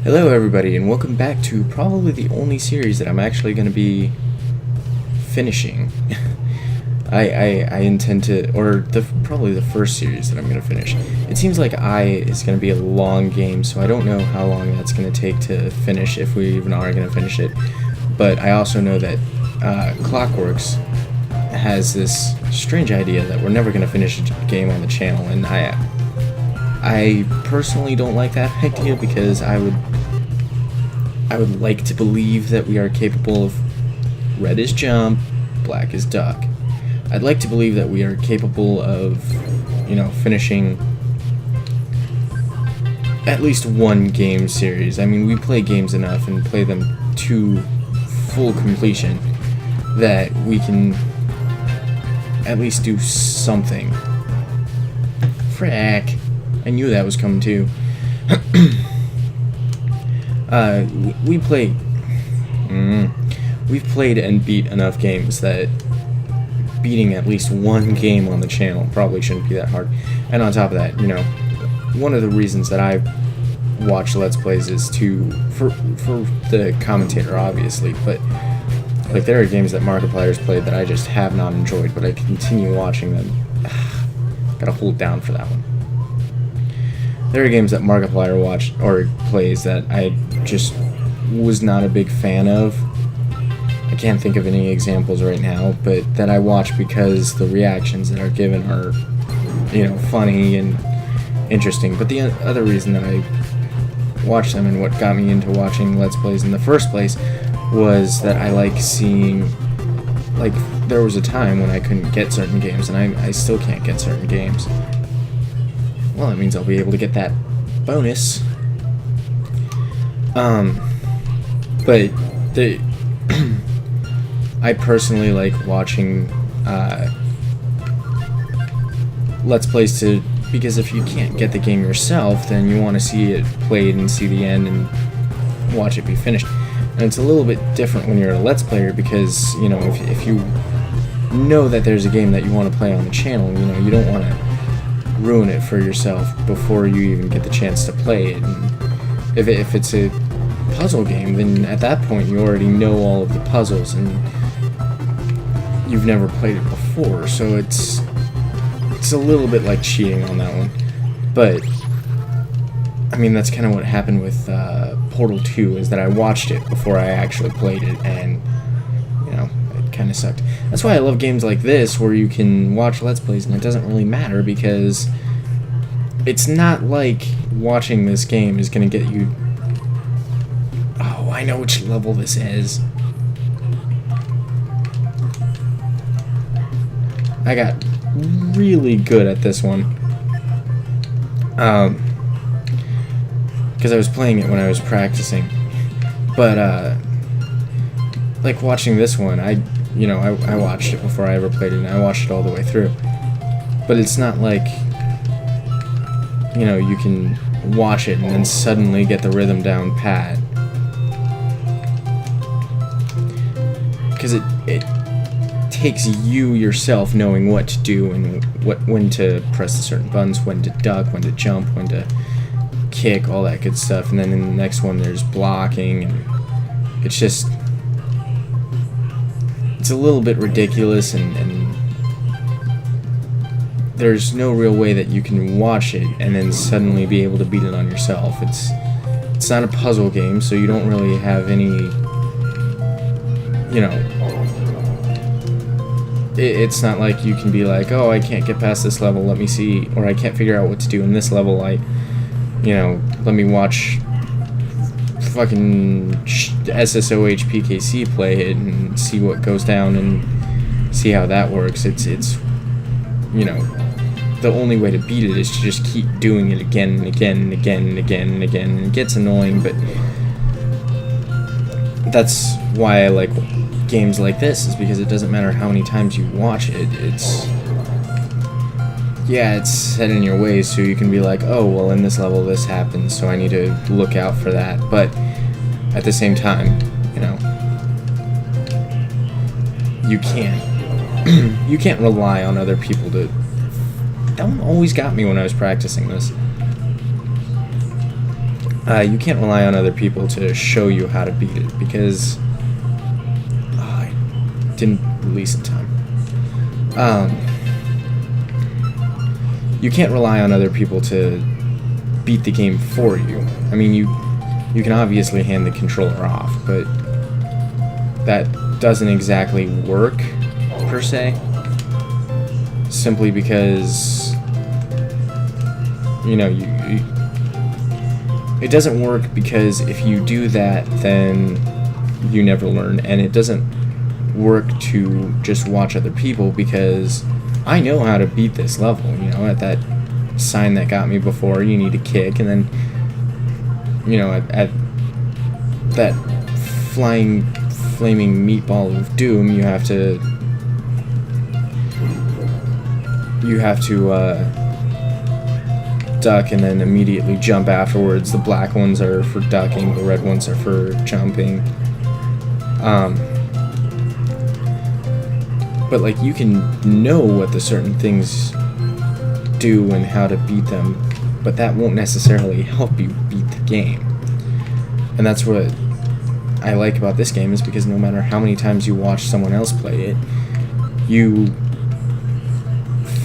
Hello everybody, and welcome back to probably the only series that I'm actually going to be finishing. I intend to, or probably the first series that I'm going to finish. It seems like is going to be a long game, so I don't know how long that's going to take to finish, if we even are going to finish it. But I also know that Clockworks has this strange idea that we're never going to finish a game on the channel, and I personally don't like that idea because I would like to believe that we are capable of red is jump, black is duck. I'd like to believe that we are capable of, finishing at least one game series. I mean, we play games enough and play them to full completion that we can at least do something. Frack. I knew that was coming too. We've played and beat enough games that beating at least one game on the channel probably shouldn't be that hard. And on top of that, one of the reasons that I watch Let's Plays is for the commentator, obviously, but like there are games that Markiplier's played that I just have not enjoyed, but I continue watching them. Gotta hold down for that one. There are games that Markiplier watched or plays that I just was not a big fan of. I can't think of any examples right now, but that I watch because the reactions that are given are, funny and interesting. But the other reason that I watch them and what got me into watching Let's Plays in the first place was that I like seeing, like, there was a time when I couldn't get certain games, and I still can't get certain games. Well, that means I'll be able to get that bonus. But I personally like watching Let's Plays because if you can't get the game yourself, then you want to see it played and see the end and watch it be finished. And it's a little bit different when you're a Let's Player because, if you know that there's a game that you want to play on the channel, you don't want to ruin it for yourself before you even get the chance to play it. And if it's a puzzle game, then at that point you already know all of the puzzles and you've never played it before, so it's a little bit like cheating on that one. But I mean, that's kind of what happened with Portal 2, is that I watched it before I actually played it, and it kind of sucked. That's why I love games like this where you can watch Let's Plays and it doesn't really matter, because it's not like watching this game is going to get you... Oh, I know which level this is. I got really good at this one. Because I was playing it when I was practicing. But, like watching this one, I watched it before I ever played it, and I watched it all the way through. But it's not like, you can watch it and then suddenly get the rhythm down pat. Because it takes you yourself knowing what to do and when to press the certain buttons, when to duck, when to jump, when to kick, all that good stuff. And then in the next one there's blocking, and it's just... It's a little bit ridiculous, and there's no real way that you can watch it and then suddenly be able to beat it on yourself. It's not a puzzle game, so you don't really have any, it's not like you can be like, oh, I can't get past this level, let me see, or I can't figure out what to do in this level, let me watch fucking SSOH PKC play it and see what goes down and see how that works. It's the only way to beat it is to just keep doing it again and again and again and again and again, and it gets annoying, but that's why I like games like this, is because it doesn't matter how many times you watch it. It's set in your ways, so you can be like, oh, well, in this level this happens, so I need to look out for that. But at the same time, you can't rely on other people to... That one always got me when I was practicing this. you can't rely on other people to show you how to beat it, because I didn't release in time. You can't rely on other people to beat the game for you. I mean, you can obviously hand the controller off, but that doesn't exactly work, per se. Simply because, you know, it doesn't work, because if you do that, then you never learn, and it doesn't work to just watch other people, because I know how to beat this level. You know, at that sign that got me before, you need to kick, and then, you know, at that flaming meatball of doom, you have to duck and then immediately jump afterwards. The black ones are for ducking, the red ones are for jumping. But like, you can know what the certain things do and how to beat them, but that won't necessarily help you beat the game. And that's what I like about this game, is because no matter how many times you watch someone else play it, you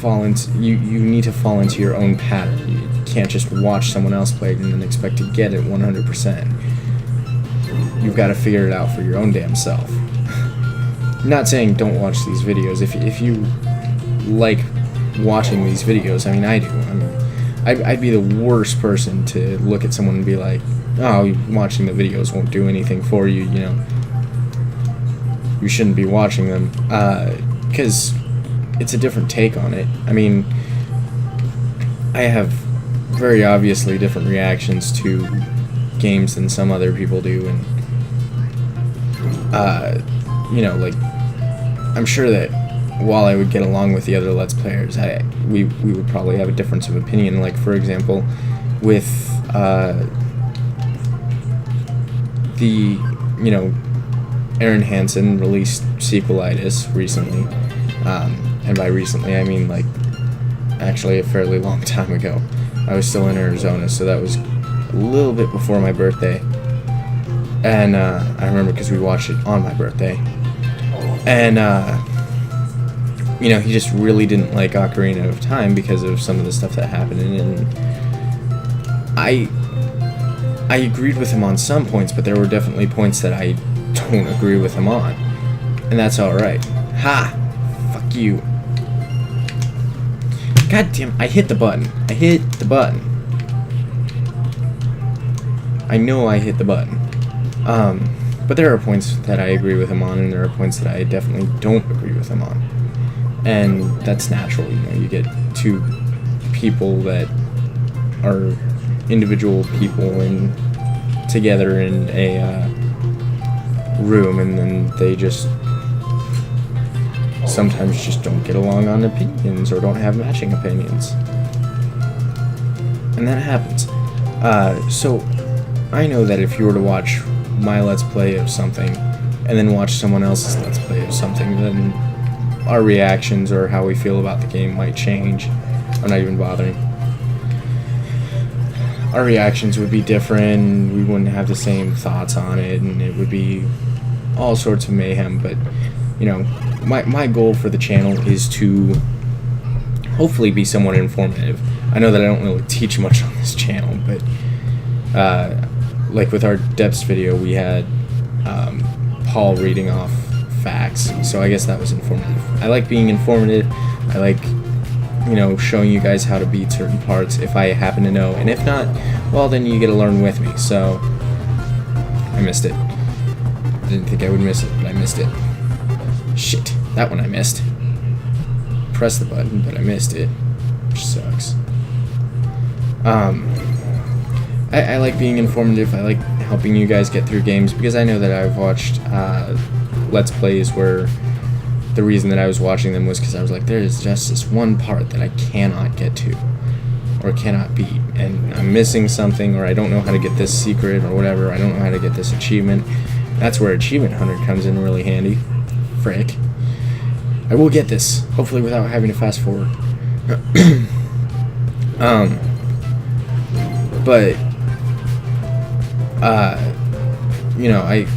need to fall into your own pattern. You can't just watch someone else play it and then expect to get it 100%. You've got to figure it out for your own damn self. I'm not saying don't watch these videos. If you like watching these videos, I mean, I do. I'd be the worst person to look at someone and be like, oh, watching the videos won't do anything for you, you know. You shouldn't be watching them. Because it's a different take on it. I mean, I have very obviously different reactions to games than some other people do, and you know, like, I'm sure that while I would get along with the other Let's Players, we would probably have a difference of opinion. Like, for example, with the, you know, Aaron Hansen released Sequelitis recently, and by recently I mean, like, actually a fairly long time ago. I was still in Arizona, so that was a little bit before my birthday. And I remember because we watched it on my birthday. And, you know, he just really didn't like Ocarina of Time because of some of the stuff that happened in it. And I agreed with him on some points, but there were definitely points that I don't agree with him on. And that's alright. Ha! Fuck you. God damn, I hit the button. I hit the button. I know I hit the button. But there are points that I agree with him on, and there are points that I definitely don't agree with him on. And that's natural, you know, you get two people that are individual people together in a room, and then they just sometimes just don't get along on opinions or don't have matching opinions. And that happens. So I know that if you were to watch my Let's Play of something and then watch someone else's Let's Play of something, then our reactions or how we feel about the game might change. I'm not even bothering. Our reactions would be different, we wouldn't have the same thoughts on it, and it would be all sorts of mayhem. But, you know, my goal for the channel is to hopefully be somewhat informative. I know that I don't really teach much on this channel, but like with our depths video, we had Paul reading off facts, so I guess that was informative. I like being informative. I like, you know, showing you guys how to beat certain parts if I happen to know, and if not, well, then you get to learn with me. So I missed it. I didn't think I would miss it, but I missed it. Shit, that one I missed. Press the button, but I missed it, which sucks. I like being informative. I like helping you guys get through games, because I know that I've watched Let's Plays where the reason that I was watching them was because I was like, there is just this one part that I cannot get to or cannot beat, and I'm missing something, or I don't know how to get this secret or whatever. I don't know how to get this achievement. That's where Achievement Hunter comes in really handy. Frick. I will get this, hopefully without having to fast forward. But you know, I've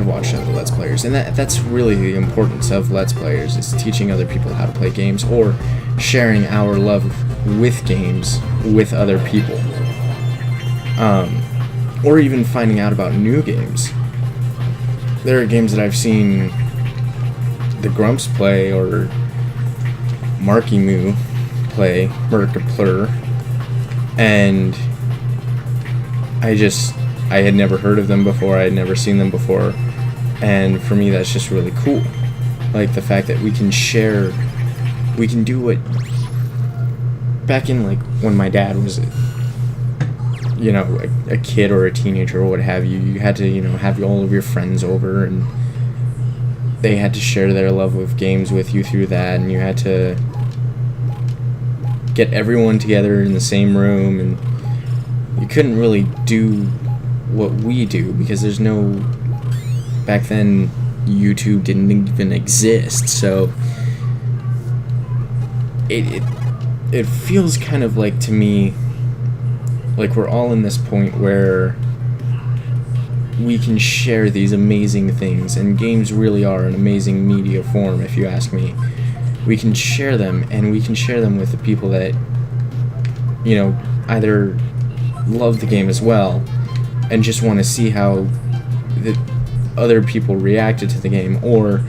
watched other Let's Players, and that's really the importance of Let's Players, is teaching other people how to play games, or sharing our love with games with other people, or even finding out about new games. There are games that I've seen the Grumps play, or Marky Moo play, Mercaplur, and I had never heard of them before, I had never seen them before, and for me that's just really cool. Like the fact that we can share, we can do what, back in like when my dad was, you know, a kid or a teenager or what have you, you had to, you know, have all of your friends over, and they had to share their love of games with you through that, and you had to get everyone together in the same room, and you couldn't really do what we do because there's no, back then YouTube didn't even exist, so it feels kind of like, to me, like we're all in this point where we can share these amazing things, and games really are an amazing media form, if you ask me. We can share them, and we can share them with the people that, you know, either love the game as well and just want to see how the other people reacted to the game, or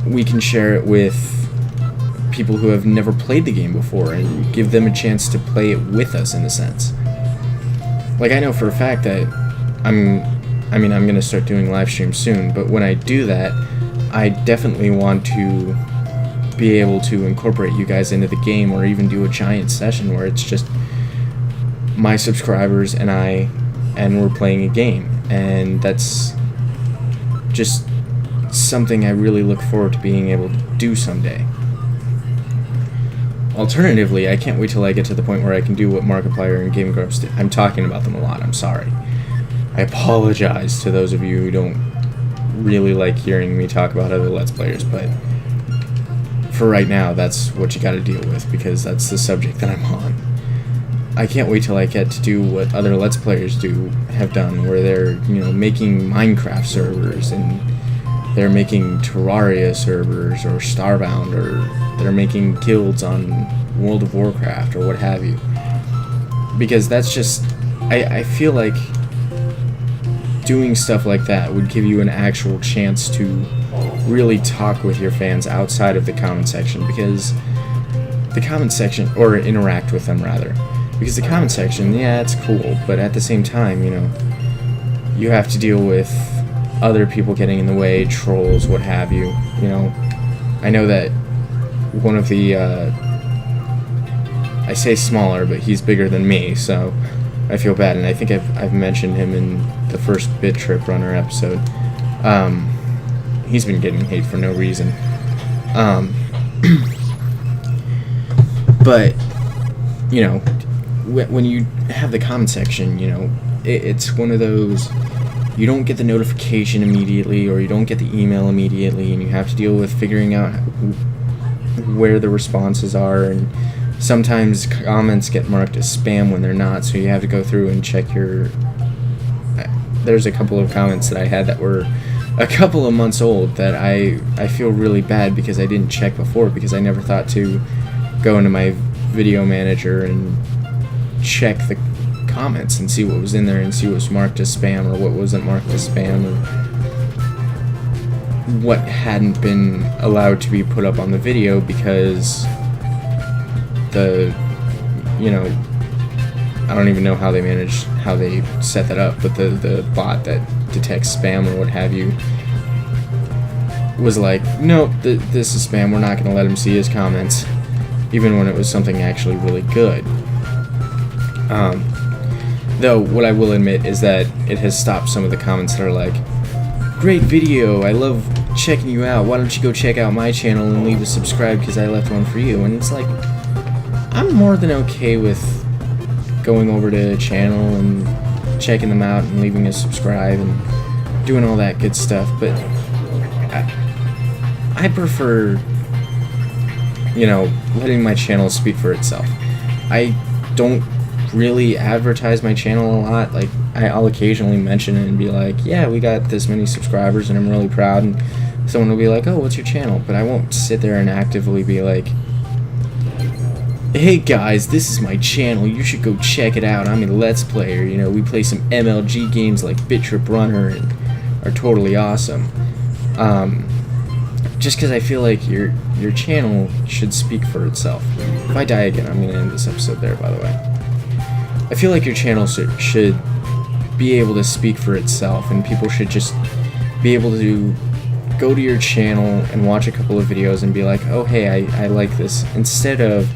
we can share it with people who have never played the game before and give them a chance to play it with us, in a sense. Like, I know for a fact that I'm going to start doing live streams soon, but when I do that, I definitely want to be able to incorporate you guys into the game, or even do a giant session where it's just my subscribers and I, and we're playing a game. And that's just something I really look forward to being able to do someday. Alternatively, I can't wait till I get to the point where I can do what Markiplier and Game Grumps did. I'm talking about them a lot, I'm sorry. I apologize to those of you who don't really like hearing me talk about other Let's Players, but for right now, that's what you gotta deal with, because that's the subject that I'm on. I can't wait till I get to do what other Let's Players have done, where they're, you know, making Minecraft servers, and they're making Terraria servers, or Starbound, or they're making guilds on World of Warcraft, or what have you. Because that's just, I feel like doing stuff like that would give you an actual chance to really talk with your fans outside of the comment section, because the comment section, or interact with them rather, because the comment section, yeah, it's cool, but at the same time, you know, you have to deal with other people getting in the way, trolls, what have you, you know. I know that one of the, I say smaller, but he's bigger than me, so I feel bad, and I think I've mentioned him in the first Bit.Trip runner episode. He's been getting hate for no reason. But, you know, when you have the comment section, you know, it's one of those, you don't get the notification immediately, or you don't get the email immediately, and you have to deal with figuring out where the responses are, and sometimes comments get marked as spam when they're not, so you have to go through and check your... There's a couple of comments that I had that were a couple of months old that I feel really bad because I didn't check before, because I never thought to go into my video manager and check the comments and see what was in there, and see what was marked as spam or what wasn't marked as spam, or what hadn't been allowed to be put up on the video because the, you know, I don't even know how they set that up, but the bot that detects spam or what have you was like, nope, this is spam, we're not going to let him see his comments, even when it was something actually really good. Though, what I will admit is that it has stopped some of the comments that are like, great video, I love checking you out, why don't you go check out my channel and leave a subscribe because I left one for you. And it's like, I'm more than okay with going over to a channel and checking them out and leaving a subscribe and doing all that good stuff, but I prefer, you know, letting my channel speak for itself. I don't really advertise my channel a lot. Like, I'll occasionally mention it and be like, yeah, we got this many subscribers and I'm really proud, and someone will be like, oh, what's your channel? But I won't sit there and actively be like, hey guys, this is my channel, you should go check it out, I'm a Let's Player, you know, we play some MLG games like Bit.Trip Runner and are totally awesome. Just because I feel like your channel should speak for itself. If I die again, I'm going to end this episode there, by the way. I feel like your channel should be able to speak for itself, and people should just be able to go to your channel and watch a couple of videos and be like, oh, hey, I like this, instead of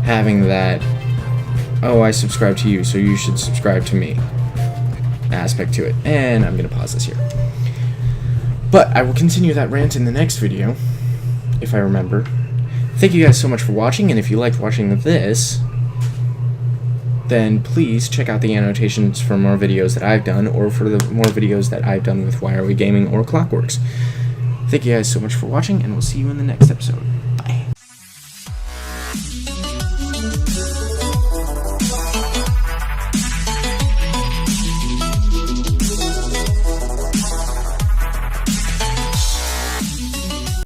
having that, oh, I subscribe to you, so you should subscribe to me aspect to it. And I'm going to pause this here. But I will continue that rant in the next video, if I remember. Thank you guys so much for watching, and if you liked watching this, then please check out the annotations for more videos that I've done, or for the more videos that I've done with Why Are We Gaming or Clockworks. Thank you guys so much for watching, and we'll see you in the next episode.